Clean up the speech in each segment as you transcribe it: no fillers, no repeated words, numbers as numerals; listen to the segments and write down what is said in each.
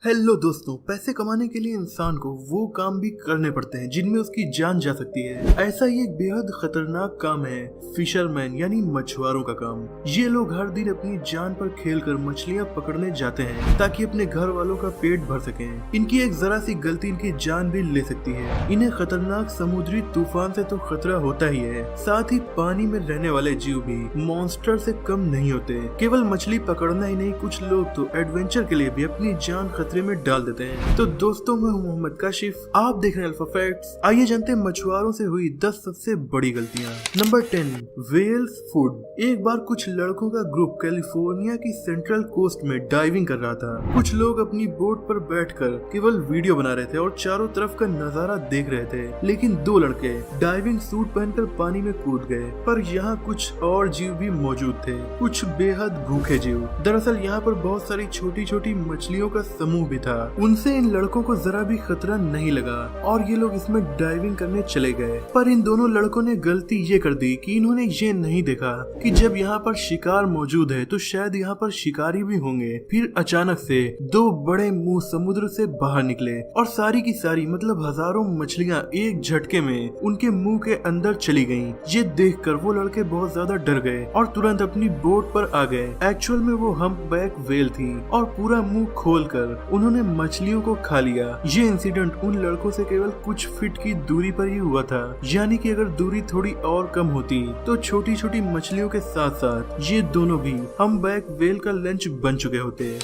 Hello दोस्तों, पैसे कमाने के लिए इंसान को वो काम भी करने पड़ते हैं जिनमें उसकी जान जा सकती है। ऐसा ही एक बेहद खतरनाक काम है फिशरमैन यानी मछुआरों का काम। ये लोग हर दिन अपनी जान पर खेलकर मछलियां पकड़ने जाते हैं ताकि अपने घर वालों का पेट भर सकें। इनकी एक जरा सी गलती इनकी जान भी ले सकती है। इन्हें खतरनाक समुद्री तूफान से तो खतरा होता ही है, साथ ही पानी में रहने वाले जीव भी मॉन्स्टर से कम नहीं होते। केवल मछली पकड़ना ही नहीं, कुछ लोग तो एडवेंचर के लिए भी अपनी जान खतरे में डाल देते हैं। तो दोस्तों, मैं हूं मोहम्मद काशिफ, आप देख रहे हैं अल्फा फैक्ट्स। आइए जानते हैं मछुआरों से हुई 10 सबसे बड़ी गलतियां। Number 10, whales food. एक बार कुछ लड़कों का ग्रुप कैलिफोर्निया की सेंट्रल कोस्ट में डाइविंग कर रहा था। कुछ लोग अपनी बोट पर बैठकर केवल वीडियो बना रहे थे और चारों तरफ का नजारा देख रहे थे, लेकिन 2 लड़के डाइविंग सूट पहनकर पानी में कूद गए। पर यहाँ कुछ और जीव भी मौजूद थे, कुछ बेहद भूखे जीव। दरअसल यहाँ पर बहुत सारी छोटी छोटी मछलियों का समूह भी था। उनसे इन लड़कों को जरा भी खतरा नहीं लगा और ये लोग इसमें डाइविंग करने चले गए। पर इन दोनों लड़कों ने गलती ये कर दी कि इन्होंने ये नहीं देखा कि जब यहाँ पर शिकार मौजूद है तो शायद यहाँ पर शिकारी भी होंगे। फिर अचानक से 2 बड़े मुंह समुद्र से बाहर निकले और सारी की सारी मतलब हजारों मछलियां एक झटके में उनके मुंह के अंदर चली गईं। ये देखकर वो लड़के बहुत ज्यादा डर गए और तुरंत अपनी बोट पर आ गए। एक्चुअल में वो हम्पबैक व्हेल थी और पूरा मुंह खोलकर उन्होंने मछलियों को खा लिया। ये इंसिडेंट उन लड़कों से केवल कुछ फीट की दूरी पर ही हुआ था, यानी कि अगर दूरी थोड़ी और कम होती तो छोटी छोटी मछलियों के साथ साथ ये दोनों भी हम्पबैक व्हेल का लंच बन चुके होते।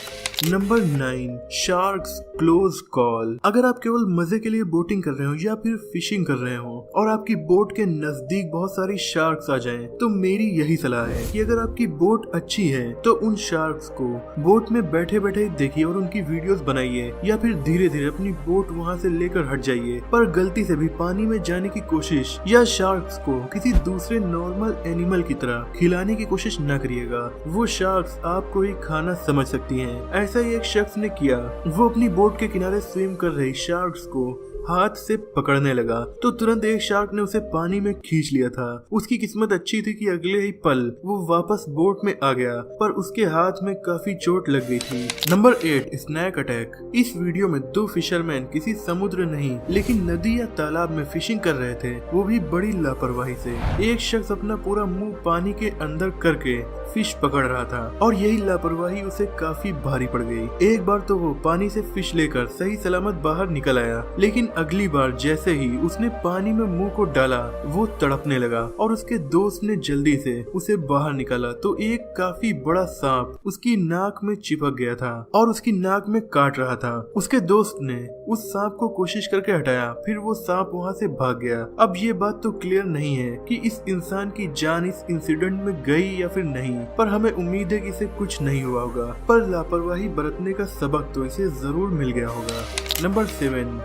Number 9, sharks close call. अगर आप केवल मजे के लिए बोटिंग कर रहे हो या फिर फिशिंग कर रहे हो और आपकी बोट के नजदीक बहुत सारी शार्क्स आ जाएं, तो मेरी यही सलाह है कि अगर आपकी बोट अच्छी है तो उन शार्क्स को बोट में बैठे बैठे देखिए और उनकी वीडियोस बनाइए, या फिर धीरे धीरे अपनी बोट वहां से लेकर हट जाइए। पर गलती से भी पानी में जाने की कोशिश या शार्क्स को किसी दूसरे नॉर्मल एनिमल की तरह खिलाने की कोशिश न करिएगा। वो शार्क्स आपको ही खाना समझ सकती हैं। ऐसा ही एक शख्स ने किया। वो अपनी बोट के किनारे स्विम कर रही शार्क्स को हाथ से पकड़ने लगा तो तुरंत एक शार्क ने उसे पानी में खींच लिया था। उसकी किस्मत अच्छी थी कि अगले ही पल वो वापस बोट में आ गया, पर उसके हाथ में काफी चोट लग गई थी। Number 8, snake attack. इस वीडियो में 2 फिशरमैन किसी समुद्र नहीं लेकिन नदी या तालाब में फिशिंग कर रहे थे, वो भी बड़ी लापरवाही से। एक शख्स अपना पूरा मुंह पानी के अंदर करके फिश पकड़ रहा था और यही लापरवाही उसे काफी भारी पड़ गई। एक बार तो वो पानी से फिश लेकर सही सलामत बाहर निकल आया, लेकिन अगली बार जैसे ही उसने पानी में मुंह को डाला वो तड़पने लगा और उसके दोस्त ने जल्दी से उसे बाहर निकाला तो एक काफी बड़ा सांप उसकी नाक में चिपक गया था और उसकी नाक में काट रहा था। उसके दोस्त ने उस सांप को कोशिश करके हटाया, फिर वो सांप वहाँ से भाग गया। अब ये बात तो क्लियर नहीं है कि इस इंसान की जान इस इंसिडेंट में गई या फिर नहीं, पर हमें उम्मीद है कि इसे कुछ नहीं हुआ होगा, पर लापरवाही बरतने का सबक तो इसे जरूर मिल गया होगा। नंबर 7,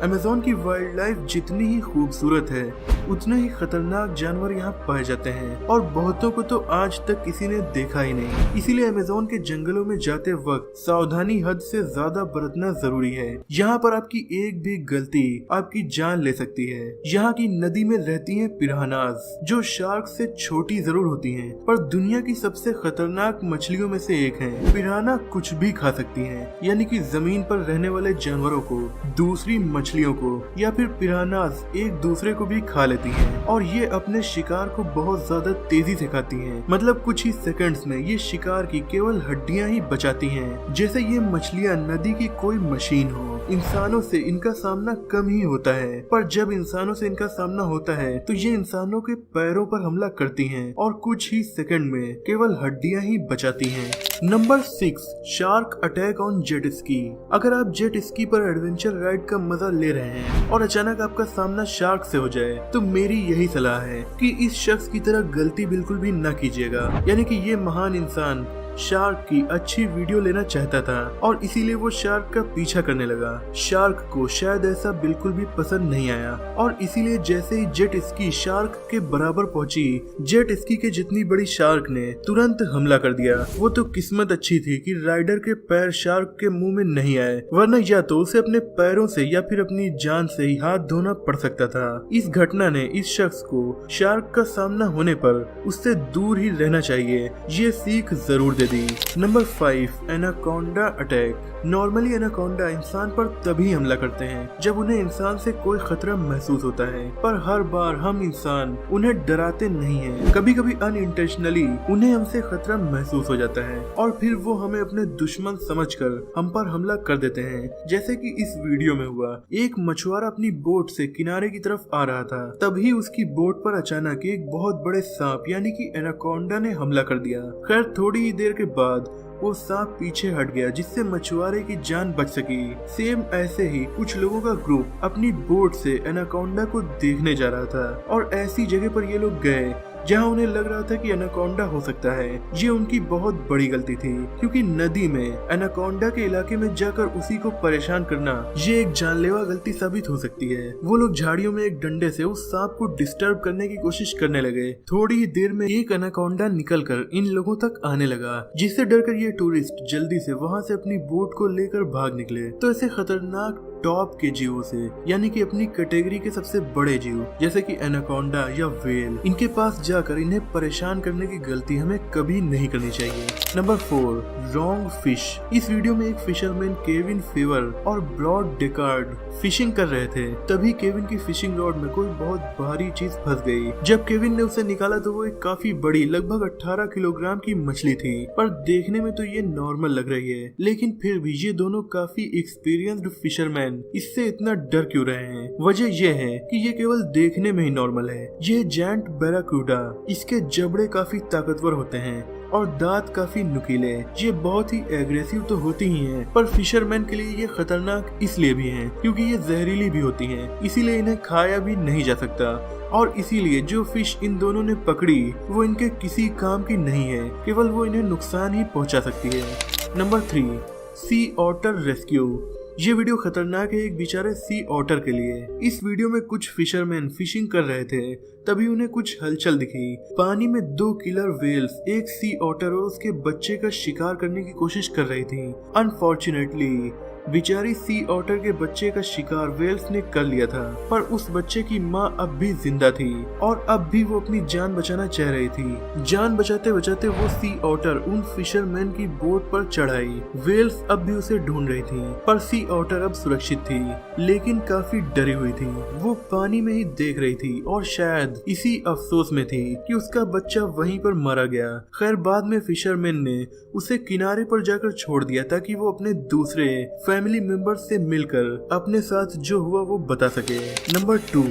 अमेज़न की वाइल्ड लाइफ जितनी ही खूबसूरत है उतने ही खतरनाक जानवर यहाँ पाए जाते हैं और बहुतों को तो आज तक किसी ने देखा ही नहीं। इसीलिए अमेज़न के जंगलों में जाते वक्त सावधानी हद से ज्यादा बरतना जरूरी है। यहाँ पर आपकी एक भी गलती आपकी जान ले सकती है। यहाँ की नदी में रहती हैं पिरानाज, जो शार्क से छोटी जरूर होती हैं, पर दुनिया की सबसे खतरनाक मछलियों में से एक है। पिराना कुछ भी खा सकती है, यानी कि जमीन पर रहने वाले जानवरों को, दूसरी मछलियों को या फिर पिरानाज एक दूसरे को भी खा लेती हैं और ये अपने शिकार को बहुत ज्यादा तेजी से खाती हैं। मतलब कुछ ही सेकंड्स में ये शिकार की केवल हड्डियां ही बचाती हैं, जैसे ये मछलियां नदी की कोई मशीन हो। इंसानों से इनका सामना कम ही होता है, पर जब इंसानों से इनका सामना होता है तो ये इंसानों के पैरों पर हमला करती हैं और कुछ ही सेकंड में केवल हड्डियां ही बचाती हैं। Number 6, shark attack on jet ski. अगर आप जेट स्की पर एडवेंचर राइड का मजा ले रहे हैं और अचानक आपका सामना शार्क से हो जाए तो मेरी यही सलाह है कि इस शख्स की तरह गलती बिल्कुल भी न कीजिएगा। यानी कि ये महान इंसान शार्क की अच्छी वीडियो लेना चाहता था और इसीलिए वो शार्क का पीछा करने लगा। शार्क को शायद ऐसा बिल्कुल भी पसंद नहीं आया और इसीलिए जैसे ही जेट स्की शार्क के बराबर पहुंची, जेट स्की के जितनी बड़ी शार्क ने तुरंत हमला कर दिया। वो तो किस्मत अच्छी थी कि राइडर के पैर शार्क के मुंह में नहीं आए, वरना या तो उसे अपने पैरों से या फिर अपनी जान से ही हाथ धोना पड़ सकता था। इस घटना ने इस शख्स को शार्क का सामना होने पर उससे दूर ही रहना चाहिए ये सीख जरूर दे दी। Number 5, anaconda attack. Normally anaconda इंसान पर तभी हमला करते हैं जब उन्हें इंसान से कोई खतरा महसूस होता है, पर हर बार हम इंसान उन्हें डराते नहीं हैं। कभी कभी अनइंटेंशनली उन्हें हमसे खतरा महसूस हो जाता है और फिर वो हमें अपने दुश्मन समझकर हम पर हमला कर देते हैं, जैसे कि इस वीडियो में हुआ। एक मछुआरा अपनी बोट से किनारे की तरफ आ रहा था, तभी उसकी बोट पर अचानक एक बहुत बड़े सांप यानी कि एनाकोंडा ने हमला कर दिया। खैर थोड़ी ही देर के बाद वो सांप पीछे हट गया, जिससे मछुआरे की जान बच सकी। सेम ऐसे ही कुछ लोगों का ग्रुप अपनी बोट से एनाकोंडा को देखने जा रहा था और ऐसी जगह पर ये लोग गए जहां उन्हें लग रहा था कि एनाकोंडा हो सकता है। ये उनकी बहुत बड़ी गलती थी, क्योंकि नदी में एनाकोंडा के इलाके में जाकर उसी को परेशान करना ये एक जानलेवा गलती साबित हो सकती है। वो लोग झाड़ियों में एक डंडे से उस सांप को डिस्टर्ब करने की कोशिश करने लगे। थोड़ी ही देर में एक एनाकोंडा निकलकर इन लोगों तक आने लगा, जिससे डरकर ये टूरिस्ट जल्दी से वहाँ से अपनी बोट को लेकर भाग निकले। तो ऐसे खतरनाक टॉप के जीवों से, यानी कि अपनी कैटेगरी के सबसे बड़े जीव जैसे कि एनाकोंडा या व्हेल, इनके पास जाकर इन्हें परेशान करने की गलती हमें कभी नहीं करनी चाहिए। Number 4, wrong fish. इस वीडियो में एक फिशरमैन केविन फेवर और ब्रॉड डेकार्ड फिशिंग कर रहे थे, तभी केविन की फिशिंग रॉड में कोई बहुत भारी चीज फंस गई। जब केविन ने उसे निकाला तो वो एक काफी बड़ी लगभग 18 किलोग्राम की मछली थी, पर देखने में तो ये नॉर्मल लग रही है, लेकिन फिर भी ये दोनों काफी एक्सपीरियंस्ड फिशरमैन इससे इतना डर क्यों रहे हैं? वजह यह है कि ये केवल देखने में ही नॉर्मल है। ये जायंट बैराकूडा, इसके जबड़े काफी ताकतवर होते हैं और दांत काफी नुकीले। ये बहुत ही एग्रेसिव तो होती ही हैं, पर फिशरमैन के लिए ये खतरनाक इसलिए भी हैं क्योंकि ये जहरीली भी होती हैं, इसीलिए इन्हें खाया भी नहीं जा सकता। और इसीलिए जो फिश इन दोनों ने पकड़ी वो इनके किसी काम की नहीं है, केवल वो इन्हें नुकसान ही पहुंचा सकती है। नंबर 3, सी ऑटर रेस्क्यू। ये वीडियो खतरनाक है एक बेचारे सी ऑटर के लिए। इस वीडियो में कुछ फिशरमैन फिशिंग कर रहे थे, तभी उन्हें कुछ हलचल दिखी। पानी में 2 किलर वेल्स एक सी ऑटर और उसके बच्चे का शिकार करने की कोशिश कर रही थी। अनफॉर्चुनेटली बेचारी सी ऑटर के बच्चे का शिकार वेल्स ने कर लिया था, पर उस बच्चे की माँ अब भी जिंदा थी और अब भी वो अपनी जान बचाना चाह रही थी। जान बचाते बचाते वो सी ऑटर उन फिशरमैन की बोट पर चढ़ाई। वेल्स अब भी उसे ढूंढ रही थी, पर सी ऑटर अब सुरक्षित थी, लेकिन काफी डरी हुई थी। वो पानी में ही देख रही थी और शायद इसी अफसोस में थी कि उसका बच्चा वहीं पर मारा गया। खैर बाद में फिशरमैन ने उसे किनारे पर जाकर छोड़ दिया ताकि वो अपने दूसरे फैमिली मेंबर्स से मिलकर अपने साथ जो हुआ वो बता सके। Number 2,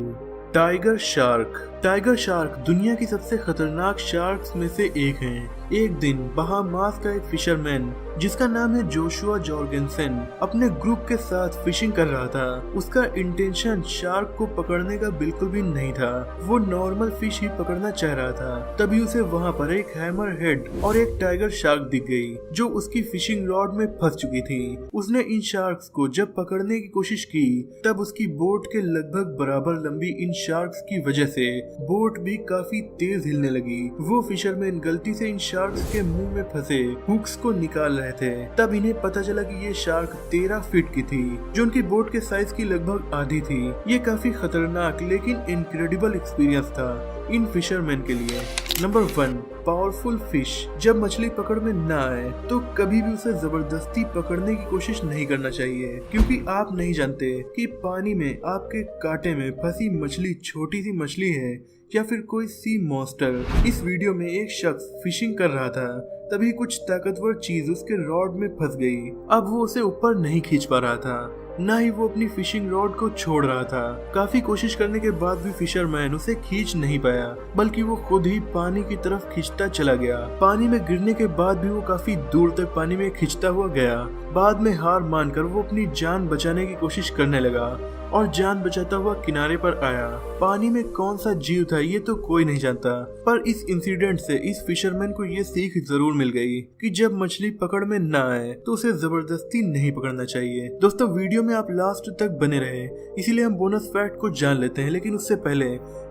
tiger shark. Tiger shark दुनिया की सबसे खतरनाक शार्क्स में से एक हैं। एक दिन बहामास का एक फिशरमैन जिसका नाम है जोशुआ जॉर्गेनसन अपने ग्रुप के साथ फिशिंग कर रहा था। उसका इंटेंशन शार्क को पकड़ने का बिल्कुल भी नहीं था, वो नॉर्मल फिश ही पकड़ना चाह रहा था। तभी उसे वहाँ पर एक हैमर हेड और एक टाइगर शार्क दिख गई जो उसकी फिशिंग रॉड में फंस चुकी थी। उसने इन शार्क्स को जब पकड़ने की कोशिश की तब उसकी बोट के लगभग बराबर लंबी इन शार्क्स की वजह से बोट भी काफी तेज हिलने लगी। वो फिशरमैन गलती से इन शार्क्स के मुंह में फंसे हुक्स को निकाल रहे थे। तब इन्हें पता चला कि ये शार्क 13 फीट की थी, जो उनकी बोट के साइज की लगभग आधी थी। ये काफी खतरनाक लेकिन इनक्रेडिबल एक्सपीरियंस था इन फिशरमैन के लिए। Number 1, powerful fish. जब मछली पकड़ में ना आए तो कभी भी उसे जबरदस्ती पकड़ने की कोशिश नहीं करना चाहिए, क्योंकि आप नहीं जानते कि पानी में आपके कांटे में फंसी मछली छोटी सी मछली है या फिर कोई सी मॉन्स्टर। इस वीडियो में एक शख्स फिशिंग कर रहा था, तभी कुछ ताकतवर चीज उसके रॉड में फंस गई। अब वो उसे ऊपर नहीं खींच पा रहा था, न ही वो अपनी फिशिंग रॉड को छोड़ रहा था। काफी कोशिश करने के बाद भी फिशरमैन उसे खींच नहीं पाया, बल्कि वो खुद ही पानी की तरफ खींचता चला गया। पानी में गिरने के बाद भी वो काफी दूर तक पानी में खींचता हुआ गया। बाद में हार मानकर वो अपनी जान बचाने की कोशिश करने लगा और जान बचाता हुआ किनारे पर आया। पानी में कौन सा जीव था ये तो कोई नहीं जानता, पर इस इंसिडेंट से इस फिशरमैन को ये सीख जरूर मिल गई कि जब मछली पकड़ में ना आए तो उसे जबरदस्ती नहीं पकड़ना चाहिए। दोस्तों वीडियो में आप लास्ट तक बने रहे, इसीलिए हम बोनस फैक्ट को जान लेते हैं, लेकिन उससे पहले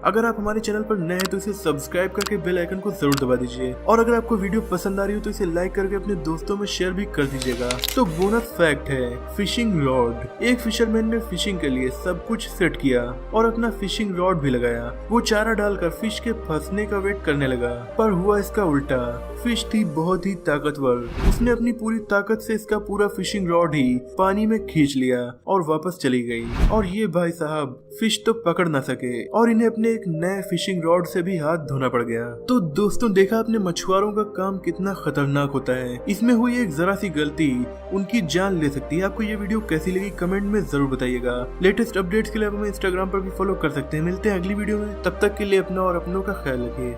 अगर आप हमारे चैनल पर नए हैं तो इसे सब्सक्राइब करके बेल आइकन को जरूर दबा दीजिए, और अगर आपको वीडियो पसंद आ रही हो तो इसे लाइक करके अपने दोस्तों में शेयर भी कर दीजिएगा। तो बोनस फैक्ट है फिशिंग रॉड। एक फिशरमैन ने फिशिंग के लिए लिए सब कुछ सेट किया और अपना फिशिंग रॉड भी लगाया। वो चारा डालकर फिश के फंसने का वेट करने लगा, पर हुआ इसका उल्टा। फिश थी बहुत ही ताकतवर। उसने अपनी पूरी ताकत से इसका पूरा फिशिंग रॉड ही पानी में खींच लिया और वापस चली गई। और ये भाई साहब फिश तो पकड़ ना सके और इन्हें अपने एक नए फिशिंग रॉड से भी हाथ धोना पड़ गया। तो दोस्तों, देखा आपने मछुआरों का काम कितना खतरनाक होता है। इसमें हुई एक जरा सी गलती उनकी जान ले सकती है। आपको ये वीडियो कैसी लगी कमेंट में जरूर बताइएगा। लेटेस्ट अपडेट्स के लिए आप हमें इंस्टाग्राम पर भी फॉलो कर सकते हैं। मिलते हैं अगली वीडियो में, तब तक के लिए अपना और अपनों का ख्याल रखिए।